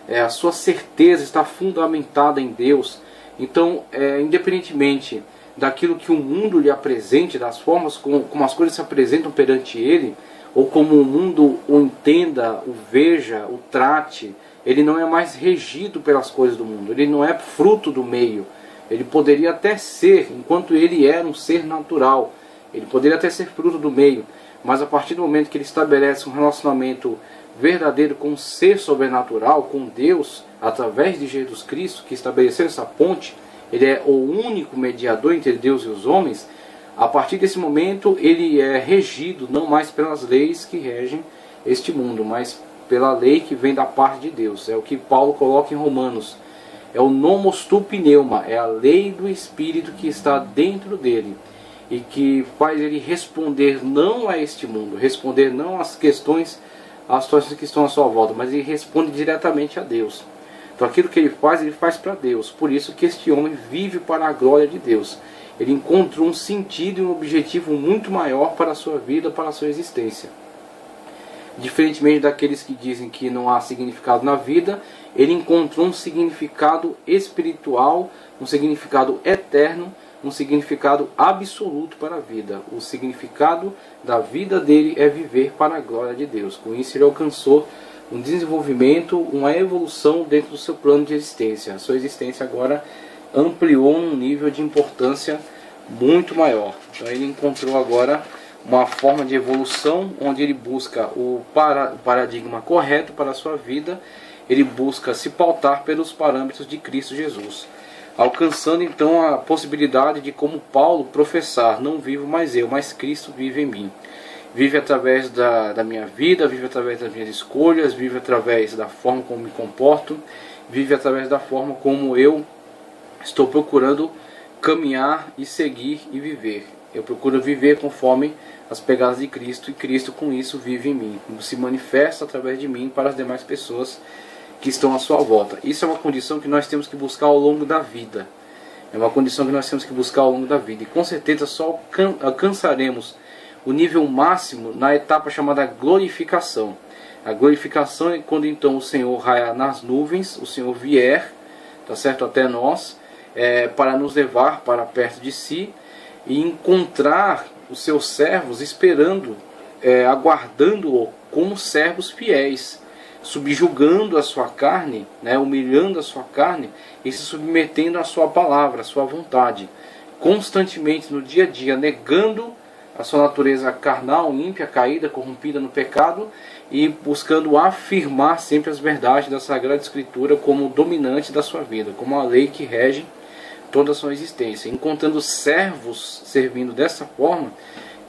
a sua certeza está fundamentada em Deus. Então, independentemente daquilo que o mundo lhe apresente, das formas como as coisas se apresentam perante ele, ou como o mundo o entenda, o veja, o trate, ele não é mais regido pelas coisas do mundo, ele não é fruto do meio. Ele poderia até ser, enquanto ele era um ser natural, ele poderia até ser fruto do meio, mas a partir do momento que ele estabelece um relacionamento verdadeiro com um ser sobrenatural, com Deus, através de Jesus Cristo, que estabeleceu essa ponte, ele é o único mediador entre Deus e os homens. A partir desse momento ele é regido não mais pelas leis que regem este mundo, mas pela lei que vem da parte de Deus. É o que Paulo coloca em Romanos. É o nomos tu pneuma, é a lei do Espírito que está dentro dele e que faz ele responder não a este mundo, responder não às questões, às situações que estão à sua volta, mas ele responde diretamente a Deus. Então aquilo que ele faz para Deus. Por isso que este homem vive para a glória de Deus. Ele encontrou um sentido e um objetivo muito maior para a sua vida, para a sua existência. Diferentemente daqueles que dizem que não há significado na vida, ele encontrou um significado espiritual, um significado eterno, um significado absoluto para a vida. O significado da vida dele é viver para a glória de Deus. Com isso ele alcançou um desenvolvimento, uma evolução dentro do seu plano de existência. A sua existência agora ampliou um nível de importância muito maior. Então ele encontrou agora uma forma de evolução onde ele busca o paradigma correto para a sua vida. Ele busca se pautar pelos parâmetros de Cristo Jesus, alcançando então a possibilidade de, como Paulo, professar: não vivo mais eu, mas Cristo vive em mim. Vive através da minha vida, vive através das minhas escolhas, vive através da forma como me comporto, vive através da forma como eu estou procurando caminhar e seguir e viver. Eu procuro viver conforme as pegadas de Cristo, e Cristo com isso vive em mim, se manifesta através de mim para as demais pessoas que estão à sua volta. Isso é uma condição que nós temos que buscar ao longo da vida. É uma condição que nós temos que buscar ao longo da vida. E com certeza só alcançaremos o nível máximo na etapa chamada glorificação. A glorificação é quando então o Senhor raiar nas nuvens, o Senhor vier, tá certo, até nós, para nos levar para perto de si e encontrar os seus servos esperando, aguardando-o como servos fiéis. subjugando a sua carne, né, humilhando a sua carne e se submetendo à sua palavra, à sua vontade, constantemente no dia a dia, negando a sua natureza carnal, ímpia, caída, corrompida no pecado, e buscando afirmar sempre as verdades da Sagrada Escritura como dominante da sua vida, como a lei que rege toda a sua existência. Encontrando servos servindo dessa forma,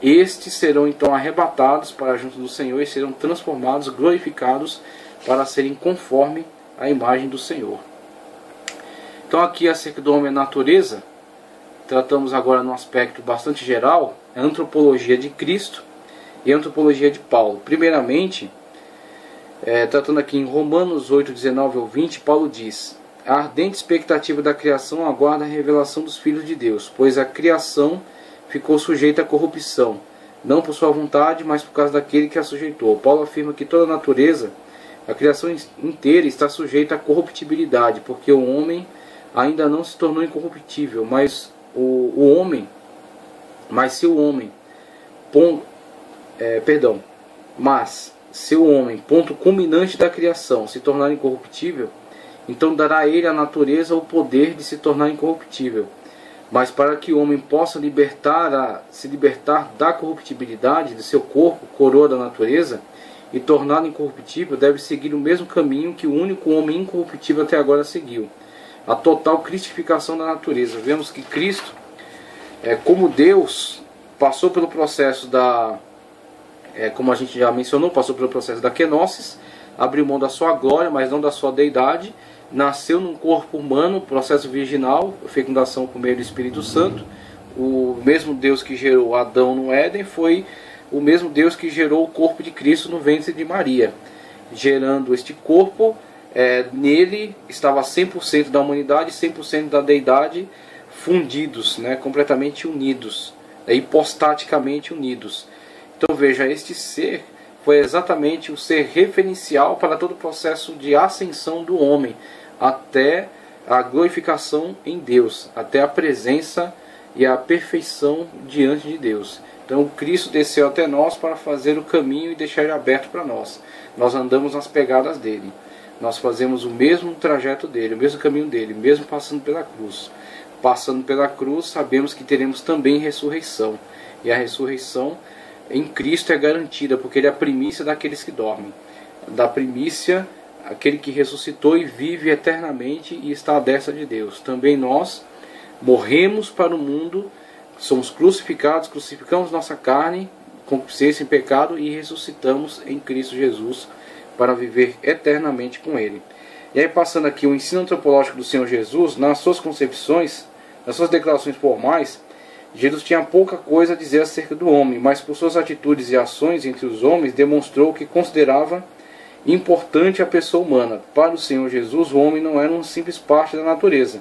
estes serão então arrebatados para junto do Senhor e serão transformados, glorificados, para serem conforme a imagem do Senhor. Então aqui acerca do homem e natureza, tratamos agora num aspecto bastante geral, a antropologia de Cristo e a antropologia de Paulo. Primeiramente, tratando aqui em Romanos 8, 19 ao 20, Paulo diz: a ardente expectativa da criação aguarda a revelação dos filhos de Deus, pois a criação ficou sujeita à corrupção, não por sua vontade, mas por causa daquele que a sujeitou. Paulo afirma que toda a natureza, a criação inteira, está sujeita à corruptibilidade, porque o homem ainda não se tornou incorruptível, mas se o homem, ponto culminante da criação, se tornar incorruptível, então dará a ele a natureza o poder de se tornar incorruptível. Mas para que o homem possa se libertar da corruptibilidade de seu corpo, coroa da natureza, e torná-lo incorruptível, deve seguir o mesmo caminho que o único homem incorruptível até agora seguiu: a total cristificação da natureza. Vemos que Cristo, como Deus, passou pelo processo como a gente já mencionou, passou pelo processo da kenosis, abriu mão da sua glória, mas não da sua deidade, nasceu num corpo humano, processo virginal, fecundação por meio do Espírito Santo. O mesmo Deus que gerou Adão no Éden foi o mesmo Deus que gerou o corpo de Cristo no ventre de Maria. Gerando este corpo, nele estava 100% da humanidade e 100% da deidade fundidos, completamente unidos, hipostaticamente unidos. Então veja, este ser foi exatamente o ser referencial para todo o processo de ascensão do homem, até a glorificação em Deus, até a presença e a perfeição diante de Deus. Então Cristo desceu até nós para fazer o caminho e deixar ele aberto para nós. Nós andamos nas pegadas dele. Nós fazemos o mesmo trajeto dele, o mesmo caminho dele, mesmo passando pela cruz. Passando pela cruz, sabemos que teremos também ressurreição. E a ressurreição em Cristo é garantida, porque ele é a primícia daqueles que dormem. Da primícia, aquele que ressuscitou e vive eternamente e está à destra de Deus. Também nós morremos para o mundo, somos crucificados, crucificamos nossa carne, concupiscência em pecado, e ressuscitamos em Cristo Jesus para viver eternamente com ele. E aí, passando aqui o ensino antropológico do Senhor Jesus, nas suas concepções, nas suas declarações formais, Jesus tinha pouca coisa a dizer acerca do homem, mas por suas atitudes e ações entre os homens demonstrou que considerava importante a pessoa humana. Para o Senhor Jesus, o homem não era uma simples parte da natureza,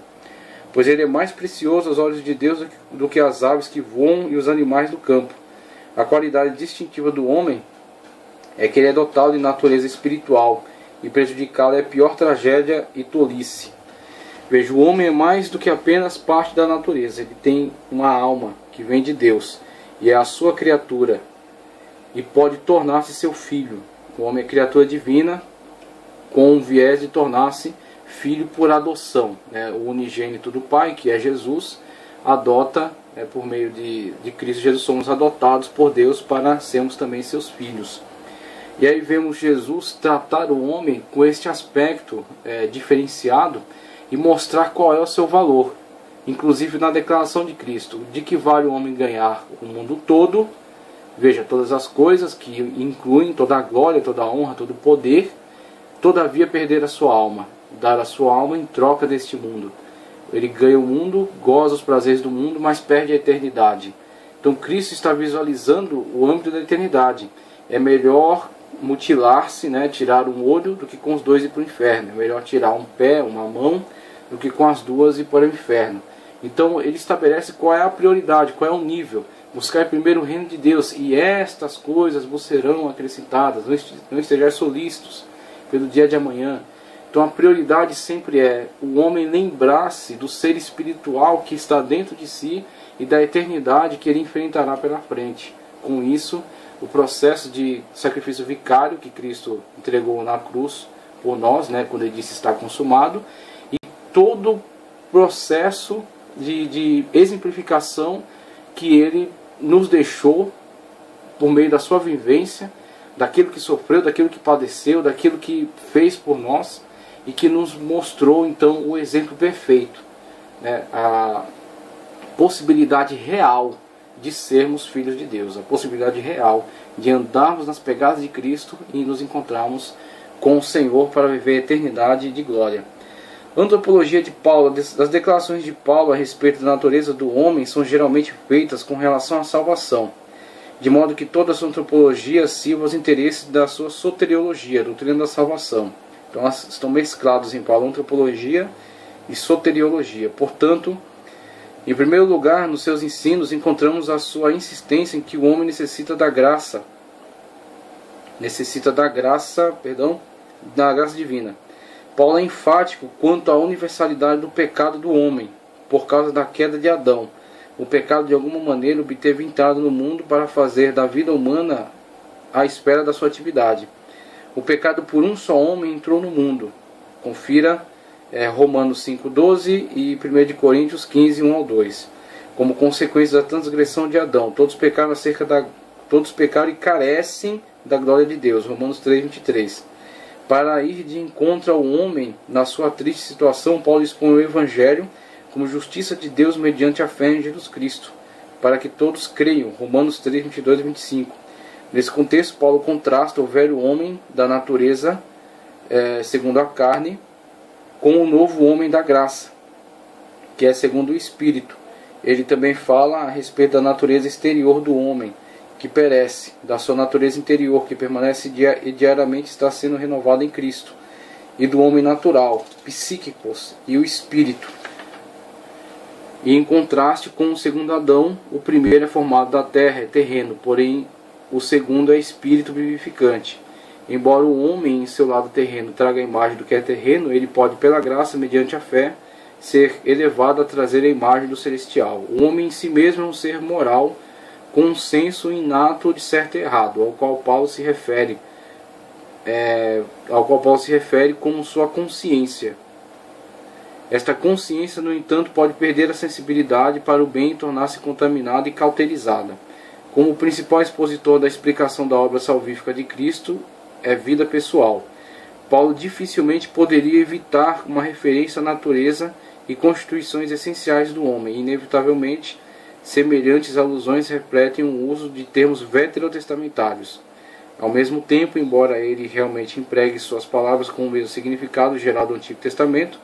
pois ele é mais precioso aos olhos de Deus do que as aves que voam e os animais do campo. A qualidade distintiva do homem é que ele é dotado de natureza espiritual, e prejudicá-lo é a pior tragédia e tolice. Veja, o homem é mais do que apenas parte da natureza. Ele tem uma alma que vem de Deus e é a sua criatura, e pode tornar-se seu filho. O homem é criatura divina com o viés de tornar-se filho por adoção. O unigênito do Pai, que é Jesus, adota, por meio de Cristo Jesus, somos adotados por Deus para sermos também seus filhos. E aí vemos Jesus tratar o homem com este aspecto diferenciado e mostrar qual é o seu valor. Inclusive na declaração de Cristo: de que vale o homem ganhar o mundo todo, veja, todas as coisas que incluem toda a glória, toda a honra, todo o poder, todavia perder a sua alma, dar a sua alma em troca deste mundo. Ele ganha o mundo, goza os prazeres do mundo, mas perde a eternidade. Então Cristo está visualizando o âmbito da eternidade. É melhor mutilar-se, tirar um olho, do que com os dois ir para o inferno. É melhor tirar um pé, uma mão, do que com as duas ir para o inferno. Então ele estabelece qual é a prioridade, qual é o nível. Buscar primeiro o reino de Deus, e estas coisas vos serão acrescentadas. Não estejais solícitos pelo dia de amanhã. Então a prioridade sempre é o homem lembrar-se do ser espiritual que está dentro de si e da eternidade que ele enfrentará pela frente. Com isso, o processo de sacrifício vicário que Cristo entregou na cruz por nós, né, quando ele disse está consumado, e todo o processo de exemplificação que ele nos deixou por meio da sua vivência, daquilo que sofreu, daquilo que padeceu, daquilo que fez por nós, e que nos mostrou então o exemplo perfeito, né, a possibilidade real de sermos filhos de Deus, a possibilidade real de andarmos nas pegadas de Cristo e nos encontrarmos com o Senhor para viver a eternidade de glória. A antropologia de Paulo, das declarações de Paulo a respeito da natureza do homem são geralmente feitas com relação à salvação, de modo que toda a sua antropologia sirva aos interesses da sua soteriologia, a doutrina da salvação. Então elas estão mescladas em Paulo, antropologia e soteriologia. Portanto, em primeiro lugar, nos seus ensinos encontramos a sua insistência em que o homem necessita da graça divina. Paulo é enfático quanto à universalidade do pecado do homem, por causa da queda de Adão. O pecado de alguma maneira obteve entrada no mundo para fazer da vida humana a espera da sua atividade. O pecado por um só homem entrou no mundo. Confira Romanos 5,12 e 1 Coríntios 15, 1 ao 2. Como consequência da transgressão de Adão, todos pecaram e carecem da glória de Deus. Romanos 3, 23. Para ir de encontro ao homem na sua triste situação, Paulo expõe o Evangelho como justiça de Deus mediante a fé em Jesus Cristo, para que todos creiam. Romanos 3, 22 e 25. Nesse contexto, Paulo contrasta o velho homem da natureza, segundo a carne, com o novo homem da graça, que é segundo o Espírito. Ele também fala a respeito da natureza exterior do homem, que perece, da sua natureza interior, que permanece e diariamente está sendo renovada em Cristo, e do homem natural, psíquicos, e o Espírito. E em contraste com o segundo Adão, o primeiro é formado da terra, é terreno, porém o segundo é espírito vivificante. Embora o homem em seu lado terreno traga a imagem do que é terreno, ele pode, pela graça, mediante a fé, ser elevado a trazer a imagem do celestial. O homem em si mesmo é um ser moral, com um senso inato de certo e errado, ao qual Paulo se refere como sua consciência. Esta consciência, no entanto, pode perder a sensibilidade para o bem e tornar-se contaminada e cauterizada. Como o principal expositor da explicação da obra salvífica de Cristo é vida pessoal, Paulo dificilmente poderia evitar uma referência à natureza e constituições essenciais do homem. Inevitavelmente, semelhantes alusões refletem o uso de termos veterotestamentários. Ao mesmo tempo, embora ele realmente empregue suas palavras com o mesmo significado geral do Antigo Testamento,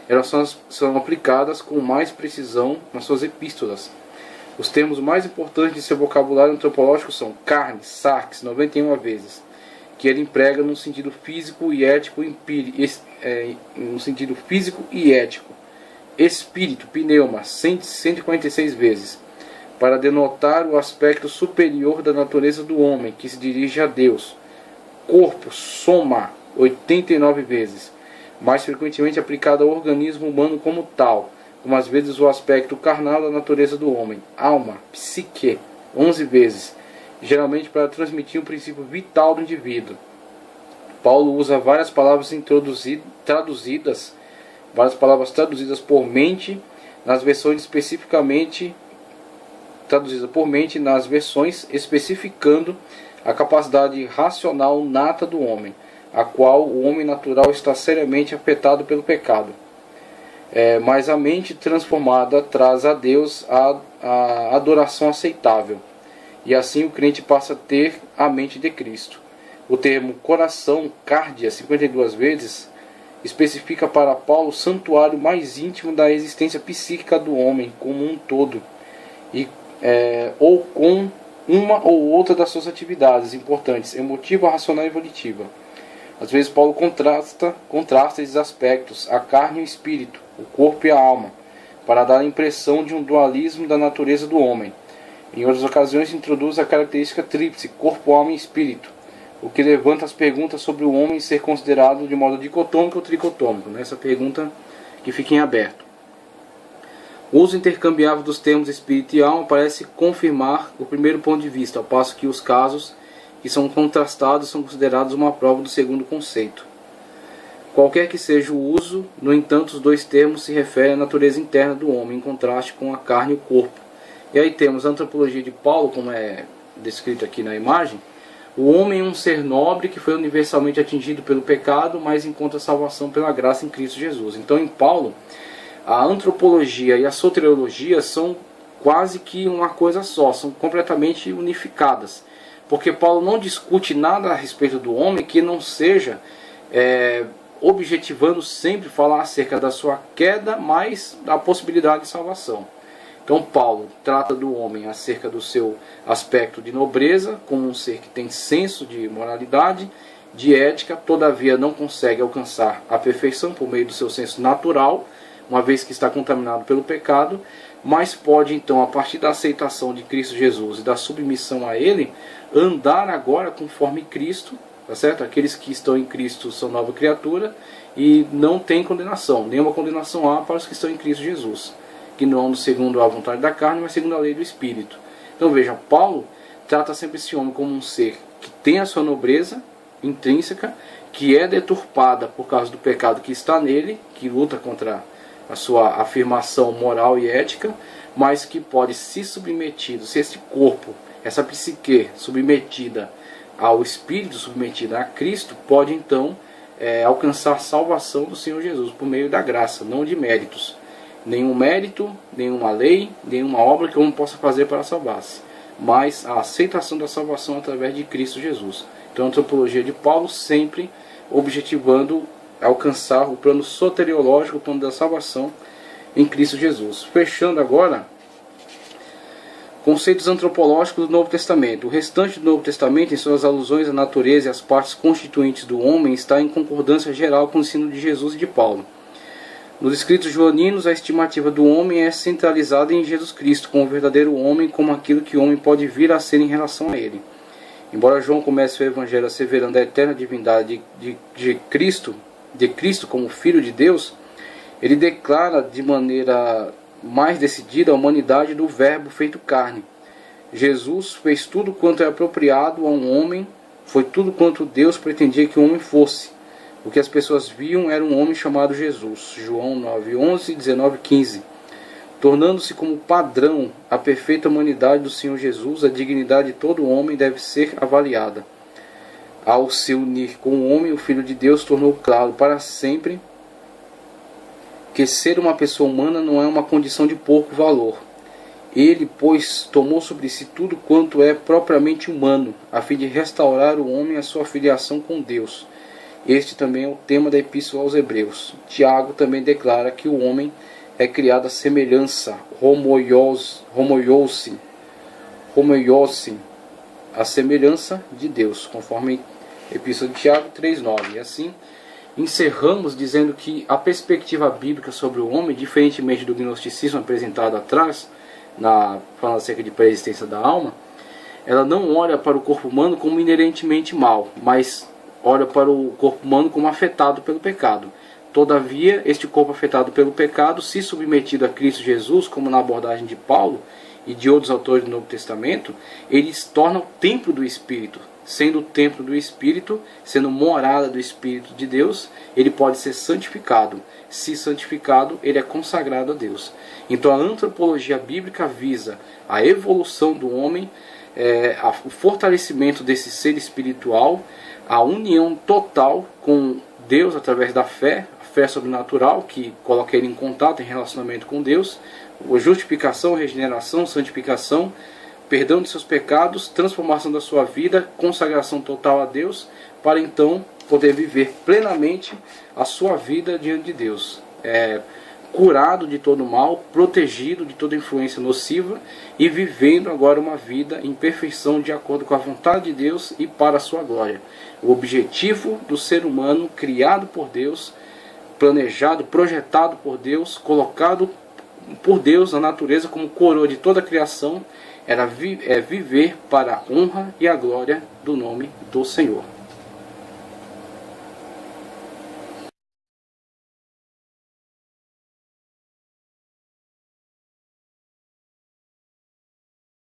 elas são aplicadas com mais precisão nas suas epístolas. Os termos mais importantes de seu vocabulário antropológico são carne, sarx, 91 vezes, que ele emprega no sentido físico e ético, espírito, pneuma, 146 vezes, para denotar o aspecto superior da natureza do homem, que se dirige a Deus. Corpo, soma, 89 vezes, mais frequentemente aplicado ao organismo humano como tal, como às vezes o aspecto carnal da natureza do homem. Alma, psique, 11 vezes, geralmente para transmitir um princípio vital do indivíduo. Paulo usa várias palavras traduzidas por mente nas versões especificando a capacidade racional nata do homem, a qual o homem natural está seriamente afetado pelo pecado. Mas a mente transformada traz a Deus a adoração aceitável, e assim o crente passa a ter a mente de Cristo. O termo coração, cardia, 52 vezes, especifica para Paulo o santuário mais íntimo da existência psíquica do homem como um todo, ou com uma ou outra das suas atividades importantes, emotiva, racional e volitiva. Às vezes Paulo contrasta esses aspectos, a carne e o espírito, o corpo e a alma, para dar a impressão de um dualismo da natureza do homem. Em outras ocasiões introduz a característica tríplice, corpo, alma e espírito, o que levanta as perguntas sobre o homem ser considerado de modo dicotômico ou tricotômico, né? Essa pergunta que fica em aberto. O uso intercambiável dos termos espírito e alma parece confirmar o primeiro ponto de vista, ao passo que os casos e são contrastados, são considerados uma prova do segundo conceito. Qualquer que seja o uso, no entanto, os dois termos se referem à natureza interna do homem, em contraste com a carne e o corpo. E aí temos a antropologia de Paulo, como é descrito aqui na imagem. O homem é um ser nobre que foi universalmente atingido pelo pecado, mas encontra salvação pela graça em Cristo Jesus. Então, em Paulo, a antropologia e a soteriologia são quase que uma coisa só, são completamente unificadas. Porque Paulo não discute nada a respeito do homem que não seja objetivando sempre falar acerca da sua queda, mas da possibilidade de salvação. Então Paulo trata do homem acerca do seu aspecto de nobreza, como um ser que tem senso de moralidade, de ética, todavia não consegue alcançar a perfeição por meio do seu senso natural, uma vez que está contaminado pelo pecado, mas pode então, a partir da aceitação de Cristo Jesus e da submissão a Ele, andar agora conforme Cristo, tá certo? Aqueles que estão em Cristo são nova criatura e não tem condenação, nenhuma condenação há para os que estão em Cristo Jesus, que não andam segundo a vontade da carne, mas segundo a lei do Espírito. Então veja, Paulo trata sempre esse homem como um ser que tem a sua nobreza intrínseca, que é deturpada por causa do pecado que está nele, que luta contra a sua afirmação moral e ética, mas que pode, se submetido, se esse corpo, essa psique submetida ao Espírito, submetida a Cristo, pode então alcançar a salvação do Senhor Jesus por meio da graça, não de méritos. Nenhum mérito, nenhuma lei, nenhuma obra que o homem possa fazer para salvar-se, mas a aceitação da salvação através de Cristo Jesus. Então a antropologia de Paulo sempre objetivando alcançar o plano soteriológico, o plano da salvação em Cristo Jesus. Fechando agora, conceitos antropológicos do Novo Testamento. O restante do Novo Testamento, em suas alusões à natureza e às partes constituintes do homem, está em concordância geral com o ensino de Jesus e de Paulo. Nos escritos joaninos, a estimativa do homem é centralizada em Jesus Cristo, como o verdadeiro homem, como aquilo que o homem pode vir a ser em relação a ele. Embora João comece o Evangelho asseverando a eterna divindade de Cristo como Filho de Deus, ele declara de maneira mais decidida a humanidade do Verbo feito carne. Jesus fez tudo quanto é apropriado a um homem, foi tudo quanto Deus pretendia que o homem fosse. O que as pessoas viam era um homem chamado Jesus, João 9:11, 19:15. Tornando-se como padrão a perfeita humanidade do Senhor Jesus, a dignidade de todo homem deve ser avaliada. Ao se unir com o homem, o Filho de Deus tornou claro para sempre que ser uma pessoa humana não é uma condição de pouco valor. Ele, pois, tomou sobre si tudo quanto é propriamente humano, a fim de restaurar o homem à sua filiação com Deus. Este também é o tema da Epístola aos Hebreus. Tiago também declara que o homem é criado à semelhança, homoiose, a semelhança de Deus, conforme a Epístola de Tiago 3:9. E assim, encerramos dizendo que a perspectiva bíblica sobre o homem, diferentemente do gnosticismo apresentado atrás, falando acerca de pré-existência da alma, ela não olha para o corpo humano como inerentemente mal, mas olha para o corpo humano como afetado pelo pecado. Todavia, este corpo afetado pelo pecado, se submetido a Cristo Jesus, como na abordagem de Paulo e de outros autores do Novo Testamento, ele se torna o templo do Espírito. Sendo o templo do Espírito, sendo morada do Espírito de Deus, ele pode ser santificado. Se santificado, ele é consagrado a Deus. Então a antropologia bíblica visa a evolução do homem, o fortalecimento desse ser espiritual, a união total com Deus através da fé, a fé sobrenatural que coloca ele em contato, em relacionamento com Deus, a justificação, regeneração, santificação, perdão de seus pecados, transformação da sua vida, consagração total a Deus, para então poder viver plenamente a sua vida diante de Deus. Curado de todo mal, protegido de toda influência nociva e vivendo agora uma vida em perfeição de acordo com a vontade de Deus e para a sua glória. O objetivo do ser humano, criado por Deus, planejado, projetado por Deus, colocado por Deus na natureza como coroa de toda a criação, era viver para a honra e a glória do nome do Senhor.